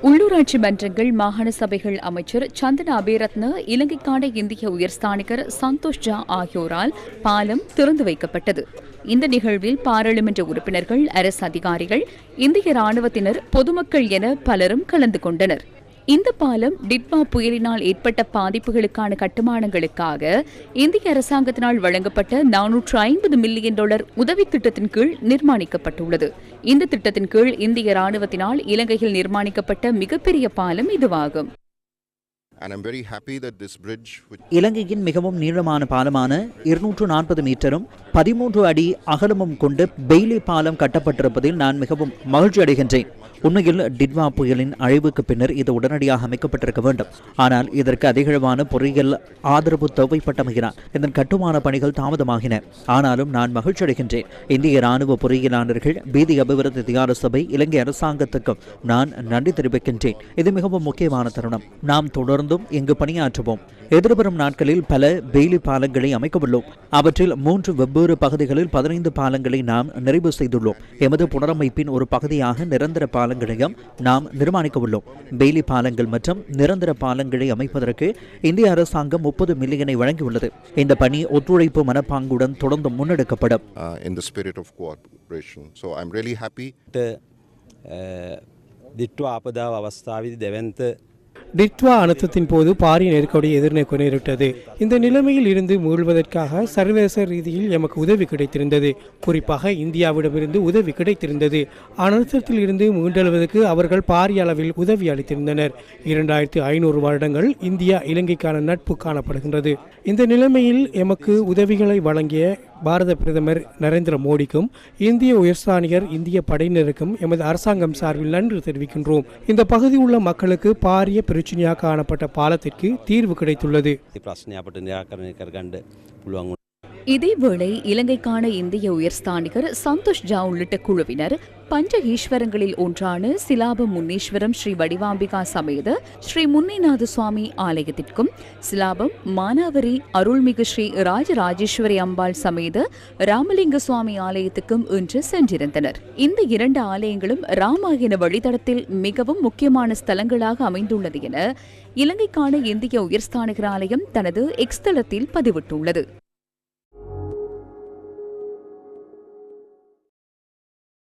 உள்ளூராட்சி மன்றங்கள் மாகாண சபைகள் அமைச்சர் சந்தன அபேரத்ன இலங்கைக்கான இந்திய உயர்ஸ்தானிகர் சந்தோஷ் ஜா ஆகியோரால் பாலம் திறந்து வைக்கப்பட்டது. இந்த நிகழ்வில் பாராளுமன்ற உறுப்பினர்கள், அரசு அதிகாரிகள், இந்திய ராணுவத்தினர், பொதுமக்கள் என பலரும் கலந்து கொண்டனர். இந்த பாலம் டிட்வா புயலினால் ஏற்பட்ட பாதிப்புகளுக்கான கட்டுமானங்களுக்காக இந்திய அரசாங்கத்தினால் வழங்கப்பட்ட $450 மில்லியன் உதவி திட்டத்தின் கீழ் நிர்மாணிக்கப்பட்டுள்ளது. இந்த திட்டத்தின் கீழ் இந்திய ராணுவத்தினால் இலங்கையில் நிர்மாணிக்கப்பட்ட மிகப்பெரிய பாலம் இதுவாகும். இலங்கையின் மிகவும் நீளமான பாலமான 240 மீட்டரும் 13 அடி அகலமும் கொண்டு பெய்லி பாலம் கட்டப்பட்டிருப்பதில் நான் மிகவும் மகிழ்ச்சி அடைகின்றேன். உண்மையில் டிட்வா புயலின் அழிவுக்கு பின்னர் இது உடனடியாக அமைக்கப்பட்டிருக்க வேண்டும். ஆனால் இதற்கு அதிகளவான பொறியியல் ஆதரவு தேவைப்பட்டமையினால் இதன் கட்டுமான பணிகள் தாமதமாகின. ஆனாலும் நான் மகிழ்ச்சி அடைகின்றேன். இந்திய ராணுவ பொறியியலாளர்கள், வீதி அபிவிருத்தி அதிகார சபை, இலங்கை அரசாங்கத்துக்கும் நான் நன்றி தெரிவிக்கின்றேன். இது மிகவும் முக்கியமான தருணம். நாம் தொடர்ந்தும் இங்கு பணியாற்றுவோம். எதிர்வரும் நாட்களில் பல பெய்லி பாலங்களை அமைக்கவுள்ளோம். அவற்றில் 3 வெவ்வேறு பகுதிகளில் 15 பாலங்களை நாம் நிறைவு செய்துள்ளோம். எமது புனரமைப்பின் ஒரு பகுதியாக நிரந்தர பாலங்களையும் நாம் நிர்மாணிக்க உள்ளோம். பெய்லி பாலங்கள் மற்றும் நிரந்தர பாலங்களை அமைப்பதற்கு இந்திய அரசாங்கம் 30 மில்லியனை வழங்கியுள்ளது. இந்த பணி ஒத்துழைப்பு மனப்பாங்குடன் தொடர்ந்து முன்னெடுக்கப்படும். டிட்வா அனர்த்தத்தின் போது பாரிய நெருக்கடி எதிர்நோக்க நேரிட்டது. இந்த நிலைமையில் இருந்து மீள்வதற்காக சர்வதேச ரீதியில் எமக்கு உதவி கிடைத்திருந்தது. குறிப்பாக இந்தியாவிடமிருந்து உதவி கிடைத்திருந்தது. அனர்த்தத்தில் இருந்து மீண்டெழுவதற்கு அவர்கள் பாரிய அளவில் உதவி அளித்திருந்தனர். 2500 வருடங்கள் இந்தியா இலங்கைக்கான நட்பு காணப்படுகின்றது. இந்த நிலைமையில் எமக்கு உதவிகளை வழங்கிய பாரத பிரதமர் நரேந்திர மோடிக்கும் இந்திய உயர்ஸ்தானிகர், இந்திய படையினருக்கும் எமது அரசாங்கம் சார்பில் நன்றி தெரிவிக்கின்றோம். இந்த பகுதி உள்ள மக்களுக்கு பாரிய பிரச்சனையாக காணப்பட்ட பாலத்திற்கு தீர்வு கிடைத்துள்ளது. இதேவேளை இலங்கைக்கான இந்திய உயர்ஸ்தானிகர் சந்தோஷ் ஜா உள்ளிட்ட குழுவினர் பஞ்ச ஈஸ்வரங்களில் ஒன்றான சிலாபம் முன்னீஸ்வரம் ஸ்ரீ வடிவாம்பிகா சமேத ஸ்ரீ முன்னிநாத சுவாமி ஆலயத்திற்கும், சிலாபம் மானாவரி அருள்மிகு ஸ்ரீ ராஜராஜேஸ்வரி அம்பாள் சமேத ராமலிங்க சுவாமி ஆலயத்துக்கும் இன்று சென்றிருந்தனர். இந்த 2 ஆலயங்களும் ராமாயண வழித்தடத்தில் மிகவும் முக்கியமான ஸ்தலங்களாக அமைந்துள்ளது என இலங்கைக்கான இந்திய உயர்ஸ்தானிகர் ஆலயம் தனது எக்ஸ் தளத்தில் பதிவிட்டுள்ளது.